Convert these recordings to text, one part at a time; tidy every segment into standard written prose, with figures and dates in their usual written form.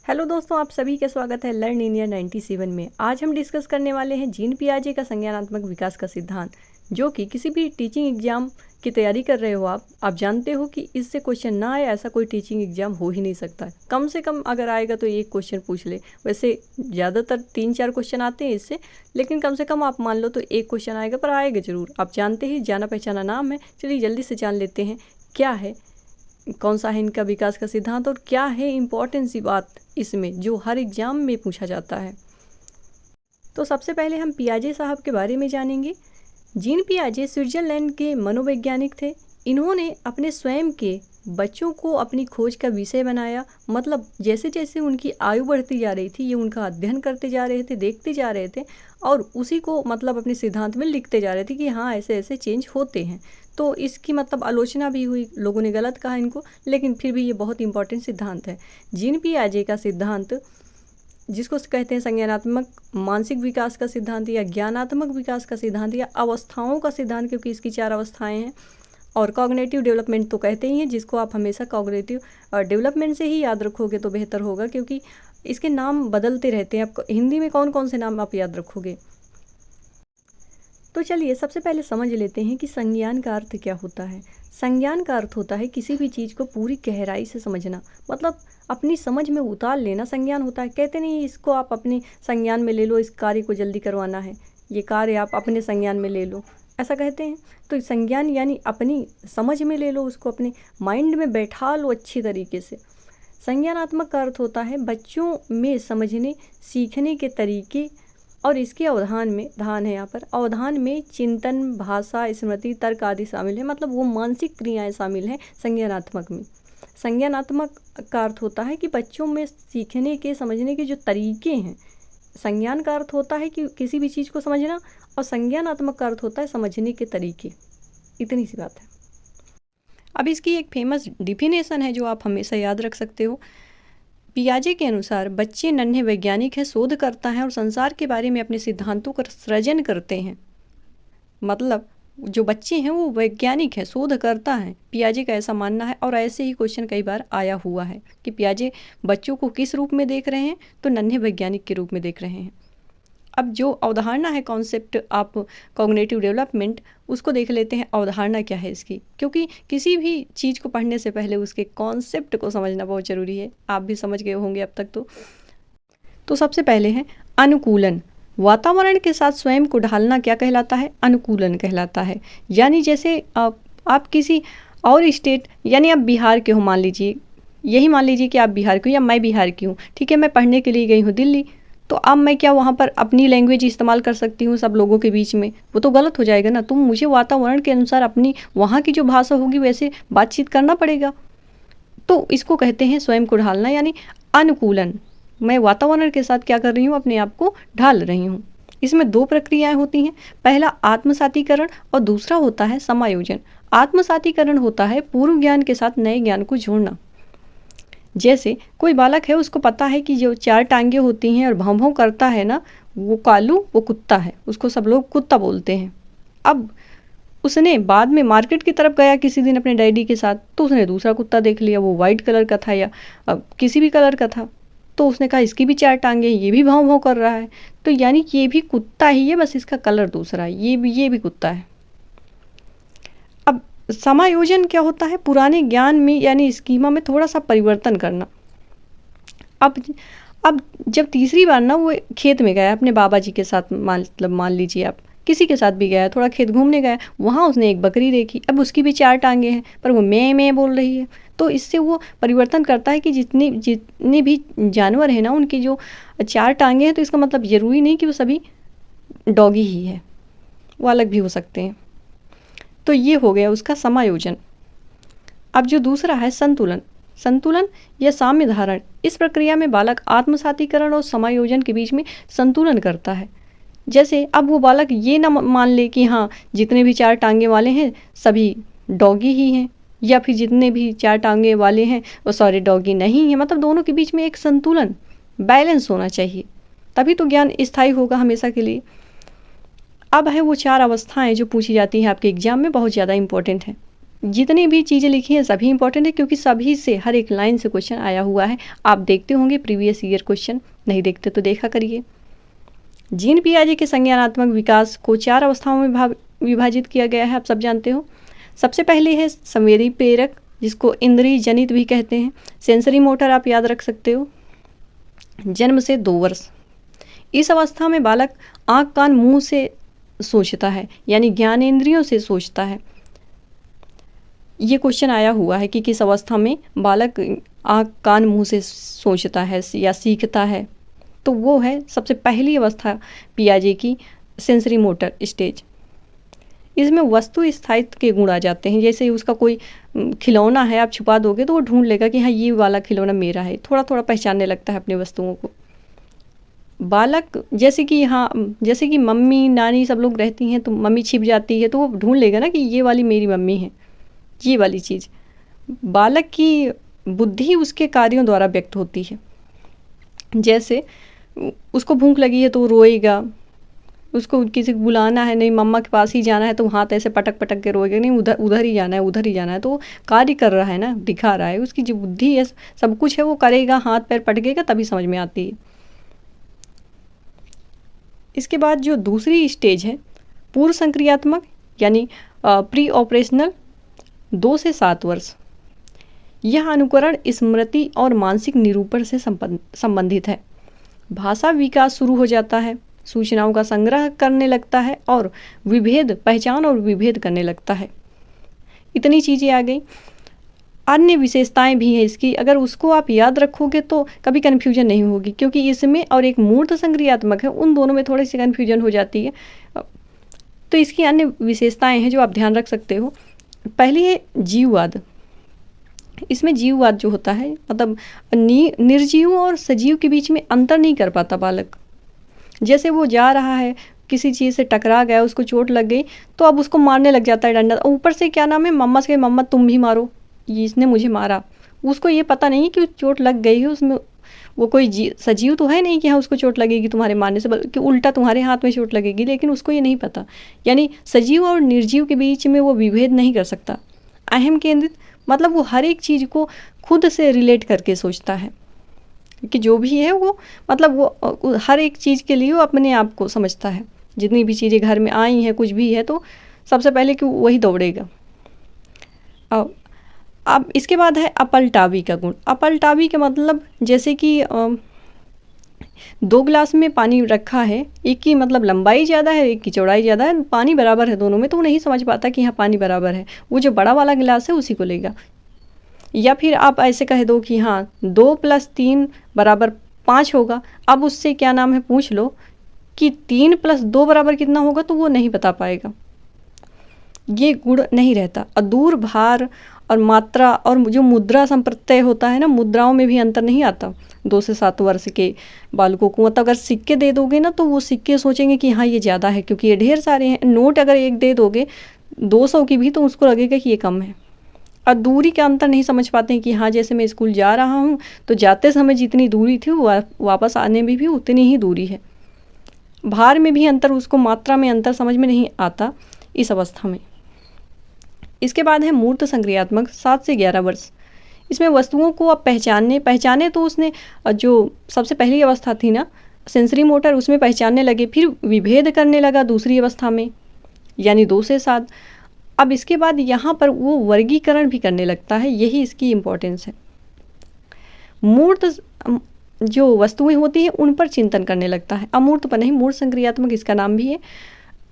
Hello दोस्तों, आप सभी का स्वागत है लर्न इंडिया 97 में। आज हम डिस्कस करने वाले हैं जीन पियाजे का संज्ञानात्मक विकास का सिद्धांत, जो कि किसी भी टीचिंग एग्जाम की तैयारी कर रहे हो आप जानते हो कि इससे क्वेश्चन ना आए ऐसा कोई टीचिंग एग्जाम हो ही नहीं सकता। कम से कम अगर आएगा तो एक क्वेश्चन पूछ ले। वैसे ज़्यादातर 3-4 क्वेश्चन आते हैं इससे, लेकिन कम से कम आप मान लो तो एक क्वेश्चन आएगा, पर आएगा ज़रूर। आप जानते ही जाना पहचाना नाम है। चलिए जल्दी से जान लेते हैं क्या है, कौन सा है इनका विकास का सिद्धांत और क्या है इम्पोर्टेंट सी बात इसमें जो हर एग्जाम में पूछा जाता है। तो सबसे पहले हम पियाजे साहब के बारे में जानेंगे। जीन पियाजे स्विट्जरलैंड के मनोवैज्ञानिक थे। इन्होंने अपने स्वयं के बच्चों को अपनी खोज का विषय बनाया। मतलब जैसे जैसे उनकी आयु बढ़ती जा रही थी, ये उनका अध्ययन करते जा रहे थे, देखते जा रहे थे और उसी को मतलब अपने सिद्धांत में लिखते जा रहे थे कि हाँ ऐसे ऐसे चेंज होते हैं। तो इसकी मतलब आलोचना भी हुई, लोगों ने गलत कहा इनको, लेकिन फिर भी ये बहुत इंपॉर्टेंट सिद्धांत है। जीन पियाजे का सिद्धांत, जिसको कहते हैं संज्ञानात्मक मानसिक विकास का सिद्धांत या ज्ञानात्मक विकास का सिद्धांत या अवस्थाओं का सिद्धांत, क्योंकि इसकी 4 अवस्थाएं हैं। और कॉग्निटिव डेवलपमेंट तो कहते ही हैं, जिसको आप हमेशा कॉग्निटिव डेवलपमेंट से ही याद रखोगे तो बेहतर होगा, क्योंकि इसके नाम बदलते रहते हैं। आप हिंदी में कौन कौन से नाम आप याद रखोगे। तो चलिए सबसे पहले समझ लेते हैं कि संज्ञान का अर्थ क्या होता है। संज्ञान का अर्थ होता है किसी भी चीज़ को पूरी गहराई से समझना, मतलब अपनी समझ में उतार लेना संज्ञान होता है। कहते नहीं इसको आप अपने संज्ञान में ले लो, इस कार्य को जल्दी करवाना है, ये कार्य आप अपने संज्ञान में ले लो, ऐसा कहते हैं। तो संज्ञान यानी अपनी समझ में ले लो, उसको अपने माइंड में बैठा लो अच्छी तरीके से। संज्ञानात्मक का अर्थ होता है बच्चों में समझने सीखने के तरीके, और इसके अवधान में, ध्यान है यहाँ पर, अवधान में चिंतन, भाषा, स्मृति, तर्क आदि शामिल है। मतलब वो मानसिक क्रियाएं शामिल हैं संज्ञानात्मक में। संज्ञानात्मक का अर्थ होता है कि बच्चों में सीखने के, समझने के जो तरीके हैं। संज्ञान का अर्थ होता है कि किसी भी चीज़ को समझना, और संज्ञानात्मक का अर्थ होता है समझने के तरीके। इतनी सी बात है। अब इसकी एक फेमस डिफिनेशन है जो आप हमेशा याद रख सकते हो। पियाजे के अनुसार बच्चे नन्हे वैज्ञानिक हैं, शोधकर्ता हैं और संसार के बारे में अपने सिद्धांतों का सृजन करते हैं। मतलब जो बच्चे हैं वो वैज्ञानिक हैं, शोधकर्ता हैं, पियाजे का ऐसा मानना है। और ऐसे ही क्वेश्चन कई बार आया हुआ है कि पियाजे बच्चों को किस रूप में देख रहे हैं, तो नन्हे वैज्ञानिक के रूप में देख रहे हैं। अब जो अवधारणा है, कॉन्सेप्ट आप कॉग्निटिव डेवलपमेंट, उसको देख लेते हैं अवधारणा क्या है इसकी, क्योंकि किसी भी चीज़ को पढ़ने से पहले उसके कॉन्सेप्ट को समझना बहुत ज़रूरी है। आप भी समझ गए होंगे अब तक। तो सबसे पहले है अनुकूलन। वातावरण के साथ स्वयं को ढालना क्या कहलाता है? अनुकूलन कहलाता है। यानी जैसे आप किसी और स्टेट, यानी आप बिहार के हो, मान लीजिए, यही मान लीजिए कि आप बिहार के हो या मैं बिहार की हूँ, ठीक है। मैं पढ़ने के लिए गई हूँ दिल्ली, तो अब मैं क्या वहाँ पर अपनी लैंग्वेज इस्तेमाल कर सकती हूँ सब लोगों के बीच में? वो तो गलत हो जाएगा ना। तो मुझे वातावरण के अनुसार अपनी वहाँ की जो भाषा होगी वैसे बातचीत करना पड़ेगा। तो इसको कहते हैं स्वयं को ढालना, यानी अनुकूलन। मैं वातावरण के साथ क्या कर रही हूँ? अपने आप को ढाल रही हूँ। इसमें 2 प्रक्रियाएं होती हैं। पहला आत्मसातीकरण और दूसरा होता है समायोजन। आत्मसातीकरण होता है पूर्व ज्ञान के साथ नए ज्ञान को जोड़ना। जैसे कोई बालक है, उसको पता है कि जो 4 टांगे होती हैं और भौं भौं करता है ना, वो कालू, वो कुत्ता है, उसको सब लोग कुत्ता बोलते हैं। अब उसने बाद में मार्केट की तरफ गया किसी दिन अपने डैडी के साथ, तो उसने दूसरा कुत्ता देख लिया, वो वाइट कलर का था या किसी भी कलर का था। तो उसने कहा इसकी भी 4 टांगे हैं, ये भी भौं भौं कर रहा है, तो यानी ये भी कुत्ता ही है, बस इसका कलर दूसरा है, ये भी कुत्ता है। अब समायोजन क्या होता है? पुराने ज्ञान में यानी स्कीमा में थोड़ा सा परिवर्तन करना। अब जब तीसरी बार ना वो खेत में गया अपने बाबा जी के साथ, मतलब मान लीजिए आप किसी के साथ भी गया, थोड़ा खेत घूमने गया, वहाँ उसने एक बकरी देखी। अब उसकी भी 4 टांगे हैं, पर वो मैं बोल रही है। तो इससे वो परिवर्तन करता है कि जितने भी जानवर हैं ना, उनकी जो 4 टांगे हैं, तो इसका मतलब ज़रूरी नहीं कि वो सभी डॉगी ही है, वो अलग भी हो सकते हैं। तो ये हो गया उसका समायोजन। अब जो दूसरा है संतुलन या साम्य धारण। इस प्रक्रिया में बालक आत्मसातीकरण और समायोजन के बीच में संतुलन करता है। जैसे अब वो बालक ये ना मान ले कि हाँ जितने भी 4 टांगे वाले हैं सभी डॉगी ही हैं, या फिर जितने भी 4 टांगे वाले हैं वो सारे डॉगी नहीं हैं। मतलब दोनों के बीच में एक संतुलन, बैलेंस होना चाहिए, तभी तो ज्ञान स्थायी होगा हमेशा के लिए। अब है वो 4 अवस्थाएं जो पूछी जाती हैं आपके एग्जाम में, बहुत ज़्यादा इंपॉर्टेंट है। जितनी भी चीज़ें लिखी हैं सभी इंपॉर्टेंट है, क्योंकि सभी से हर एक लाइन से क्वेश्चन आया हुआ है। आप देखते होंगे प्रीवियस ईयर क्वेश्चन, नहीं देखते तो देखा करिए। जीन पियाजे के संज्ञानात्मक विकास को 4 अवस्थाओं में विभाजित किया गया है, आप सब जानते हो। सबसे पहले है संवेदी प्रेरक, जिसको इंद्रिय जनित भी कहते हैं। सेंसरी मोटर आप याद रख सकते हो। जन्म से 2 वर्ष, इस अवस्था में बालक आँख कान मुंह से सोचता है, यानी ज्ञानेंद्रियों से सोचता है। ये क्वेश्चन आया हुआ है कि किस अवस्था में बालक आँख कान मुंह से सोचता है या सीखता है, तो वो है सबसे पहली अवस्था पियाजे की, सेंसरी मोटर स्टेज। इसमें वस्तु स्थायित्व के गुण आ जाते हैं। जैसे उसका कोई खिलौना है, आप छुपा दोगे तो वो ढूंढ लेगा कि हाँ ये वाला खिलौना मेरा है, थोड़ा थोड़ा पहचानने लगता है अपने वस्तुओं को। बालक जैसे कि मम्मी नानी सब लोग रहती हैं तो मम्मी छिप जाती है तो वो ढूंढ लेगा ना कि ये वाली मेरी मम्मी है, ये वाली चीज़। बालक की बुद्धि उसके कार्यों द्वारा व्यक्त होती है। जैसे उसको भूख लगी है तो वो रोएगा, उसको किसी को बुलाना है, नहीं मम्मा के पास ही जाना है तो हाथ ऐसे पटक पटक के रोएगा, नहीं उधर ही जाना है, उधर ही जाना है। तो वो कार्य कर रहा है ना, दिखा रहा है, उसकी जो बुद्धि है सब कुछ है वो करेगा, हाथ पैर पटकेगा तभी समझ में आती है। इसके बाद जो दूसरी स्टेज है पूर्व संक्रियात्मक, यानी प्री ऑपरेशनल, 2 से 7 वर्ष। यह अनुकरण, स्मृति और मानसिक निरूपण से संबंधित है। भाषा विकास शुरू हो जाता है, सूचनाओं का संग्रह करने लगता है और पहचान और विभेद करने लगता है। इतनी चीज़ें आ गई। अन्य विशेषताएं भी हैं इसकी, अगर उसको आप याद रखोगे तो कभी कन्फ्यूजन नहीं होगी, क्योंकि इसमें और एक मूर्त संक्रियात्मक है, उन दोनों में थोड़ी सी कन्फ्यूजन हो जाती है। तो इसकी अन्य विशेषताएं हैं जो आप ध्यान रख सकते हो। पहली है जीववाद। इसमें जीववाद जो होता है, मतलब निर्जीव और सजीव के बीच में अंतर नहीं कर पाता बालक। जैसे वो जा रहा है, किसी चीज़ से टकरा गया, उसको चोट लग गई तो अब उसको मारने लग जाता है डंडा, ऊपर से क्या नाम है, मम्मा से, मम्मा तुम भी मारो, इसने मुझे मारा। उसको ये पता नहीं कि चोट लग गई है, उसमें वो कोई सजीव तो है नहीं कि हाँ उसको चोट लगेगी तुम्हारे मारने से, बल्कि उल्टा तुम्हारे हाथ में चोट लगेगी, लेकिन उसको ये नहीं पता। यानी सजीव और निर्जीव के बीच में वो विभेद नहीं कर सकता। अहम केंद्रित, मतलब वो हर एक चीज़ को खुद से रिलेट करके सोचता है कि जो भी है वो, मतलब वो हर एक चीज़ के लिए वो अपने आप को समझता है। जितनी भी चीज़ें घर में आई हैं, कुछ भी है, तो सबसे पहले कि वही दौड़ेगा। अब इसके बाद है अपलटावी का गुण। अपलटावी का मतलब जैसे कि 2 गिलास में पानी रखा है, एक की मतलब लंबाई ज़्यादा है, एक की चौड़ाई ज़्यादा है, पानी बराबर है दोनों में, तो वो नहीं समझ पाता कि यहाँ पानी बराबर है, वो जो बड़ा वाला गिलास है उसी को लेगा। या फिर आप ऐसे कह दो कि हाँ 2 + 3 = 5 होगा। अब उससे क्या नाम है पूछ लो कि 3 + 2 = कितना होगा, तो वो नहीं बता पाएगा। ये गुण नहीं रहता। अदूर भार और मात्रा और जो मुद्रा संप्रत्यय होता है ना, मुद्राओं में भी अंतर नहीं आता 2 से 7 वर्ष के बालकों को। मतलब अगर सिक्के दे दोगे ना तो वो सिक्के सोचेंगे कि हाँ ये ज़्यादा है, क्योंकि ये ढेर सारे हैं। नोट अगर एक दे दोगे 200 की भी, तो उसको लगेगा कि ये कम है। और दूरी का अंतर नहीं समझ पाते हैं कि हाँ जैसे मैं स्कूल जा रहा हूँ तो जाते समय जितनी दूरी थी वापस आने में भी उतनी ही दूरी है। भार में भी अंतर, उसको मात्रा में अंतर समझ में नहीं आता इस अवस्था में। इसके बाद है मूर्त संक्रियात्मक, 7 से 11 वर्ष। इसमें वस्तुओं को अब पहचाने तो उसने जो सबसे पहली अवस्था थी ना सेंसरी मोटर, उसमें पहचानने लगे, फिर विभेद करने लगा दूसरी अवस्था में, यानी 2 से 7। अब इसके बाद यहाँ पर वो वर्गीकरण भी करने लगता है, यही इसकी इम्पोर्टेंस है। मूर्त जो वस्तुएं होती हैं उन पर चिंतन करने लगता है, अमूर्त पर नहीं। मूर्त संक्रियात्मक इसका नाम भी है।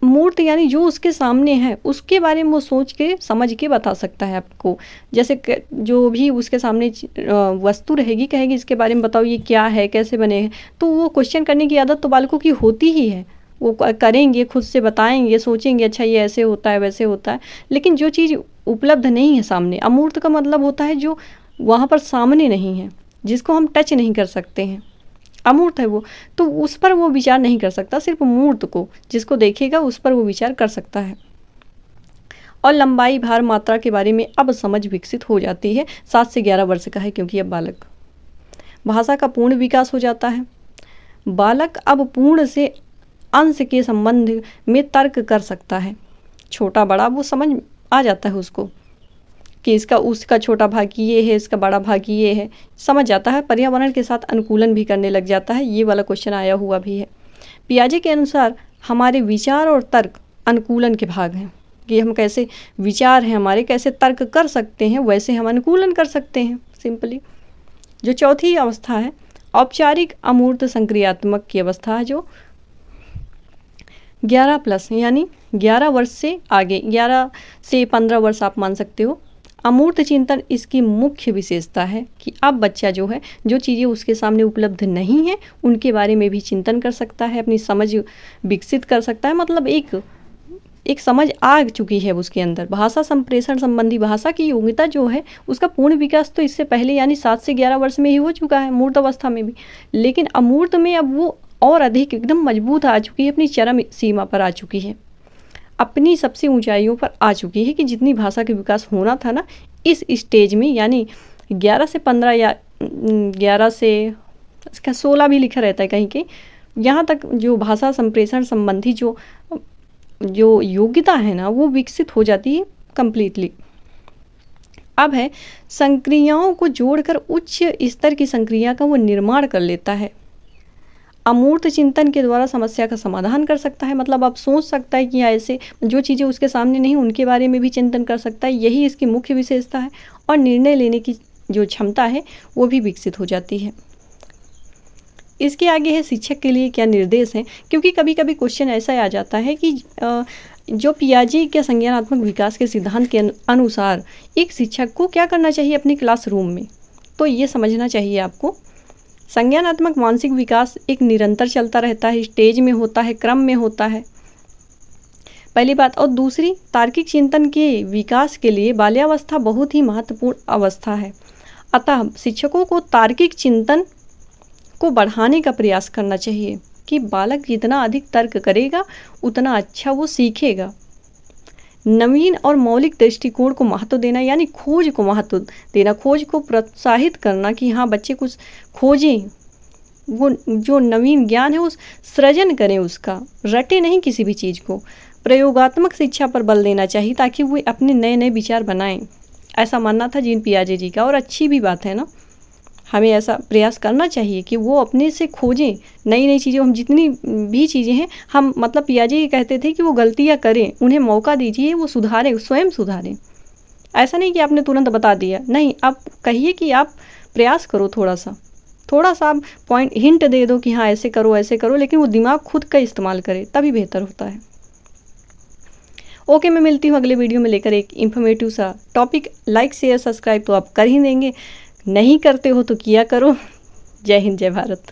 मूर्त यानी जो उसके सामने है उसके बारे में वो सोच के समझ के बता सकता है आपको। जैसे जो भी उसके सामने वस्तु रहेगी, कहेगी इसके बारे में बताओ ये क्या है, कैसे बने हैं, तो वो क्वेश्चन करने की आदत तो बालकों की होती ही है। वो करेंगे, खुद से बताएंगे, सोचेंगे अच्छा ये ऐसे होता है वैसे होता है। लेकिन जो चीज़ उपलब्ध नहीं है सामने, अमूर्त का मतलब होता है जो वहाँ पर सामने नहीं है, जिसको हम टच नहीं कर सकते हैं, अमूर्त है वो, तो उस पर वो विचार नहीं कर सकता। सिर्फ मूर्त को, जिसको देखेगा उस पर वो विचार कर सकता है। और लंबाई, भार, मात्रा के बारे में अब समझ विकसित हो जाती है। 7 से 11 वर्ष का है क्योंकि अब बालक। भाषा का पूर्ण विकास हो जाता है। बालक अब पूर्ण से अंश के संबंध में तर्क कर सकता है। छोटा बड़ा वो समझ आ जाता है उसको। कि इसका उसका छोटा भाग ये है, इसका बड़ा भाग ये है, समझ जाता है, पर्यावरण के साथ अनुकूलन भी करने लग जाता है। ये वाला क्वेश्चन आया हुआ भी है। पियाजे के अनुसार हमारे विचार और तर्क अनुकूलन के भाग हैं, कि हम कैसे विचार हैं हमारे, कैसे तर्क कर सकते हैं, वैसे हम अनुकूलन कर सकते हैं सिंपली। जो चौथी अवस्था है औपचारिक अमूर्त संक्रियात्मक की अवस्था है, जो 11+ यानी 11 वर्ष से आगे, 11 से 15 वर्ष आप मान सकते हो। अमूर्त चिंतन इसकी मुख्य विशेषता है कि अब बच्चा जो है, जो चीज़ें उसके सामने उपलब्ध नहीं हैं उनके बारे में भी चिंतन कर सकता है, अपनी समझ विकसित कर सकता है। मतलब एक समझ आ चुकी है उसके अंदर। भाषा संप्रेषण संबंधी भाषा की योग्यता जो है उसका पूर्ण विकास तो इससे पहले यानी 7 से 11 वर्ष में ही हो चुका है, मूर्त अवस्था में भी। लेकिन अमूर्त में अब वो और अधिक एकदम मजबूत आ चुकी है, अपनी चरम सीमा पर आ चुकी है, अपनी सबसे ऊंचाइयों पर आ चुकी है, कि जितनी भाषा का विकास होना था ना इस स्टेज में, यानी 11 से 15 या 11 से इसका 16 भी लिखा रहता है कहीं के, यहाँ तक जो भाषा संप्रेषण संबंधी जो योग्यता है ना वो विकसित हो जाती है कंप्लीटली। अब है संक्रियाओं को जोड़कर उच्च स्तर की संक्रिया का वो निर्माण कर लेता है। अमूर्त चिंतन के द्वारा समस्या का समाधान कर सकता है। मतलब आप सोच सकता है कि ऐसे जो चीज़ें उसके सामने नहीं उनके बारे में भी चिंतन कर सकता है, यही इसकी मुख्य विशेषता है। और निर्णय लेने की जो क्षमता है वो भी विकसित हो जाती है। इसके आगे है शिक्षक के लिए क्या निर्देश हैं, क्योंकि कभी कभी क्वेश्चन ऐसा आ जाता है कि जो पियाजे के संज्ञानात्मक विकास के सिद्धांत के अनुसार एक शिक्षक को क्या करना चाहिए अपनी क्लासरूम में। तो ये समझना चाहिए आपको, संज्ञानात्मक मानसिक विकास एक निरंतर चलता रहता है, स्टेज में होता है, क्रम में होता है, पहली बात। और दूसरी, तार्किक चिंतन के विकास के लिए बाल्यावस्था बहुत ही महत्वपूर्ण अवस्था है। अतः शिक्षकों को तार्किक चिंतन को बढ़ाने का प्रयास करना चाहिए, कि बालक जितना अधिक तर्क करेगा उतना अच्छा वो सीखेगा। नवीन और मौलिक दृष्टिकोण को महत्व देना, यानी खोज को महत्व देना, खोज को प्रोत्साहित करना कि हाँ बच्चे कुछ खोजें, वो जो नवीन ज्ञान है उस सृजन करें, उसका रटे नहीं किसी भी चीज़ को। प्रयोगात्मक शिक्षा पर बल देना चाहिए ताकि वो अपने नए नए विचार बनाएं, ऐसा मानना था जीन पियाजे जी का। और अच्छी भी बात है ना, हमें ऐसा प्रयास करना चाहिए कि वो अपने से खोजें नई नई चीज़ें। हम जितनी भी चीज़ें हैं, हम मतलब पियाजे ये कहते थे कि वो गलतियाँ करें, उन्हें मौका दीजिए, वो सुधारें, स्वयं सुधारें। ऐसा नहीं कि आपने तुरंत बता दिया, नहीं, आप कहिए कि आप प्रयास करो, थोड़ा सा आप पॉइंट हिंट दे दो कि हाँ ऐसे करो, लेकिन वो दिमाग खुद का इस्तेमाल करे, तभी बेहतर होता है। ओके, मैं मिलती हूँ अगले वीडियो में लेकर एक इन्फॉर्मेटिव सा टॉपिक। लाइक शेयर सब्सक्राइब तो आप कर ही देंगे, नहीं करते हो तो किया करो। जय हिंद, जय भारत।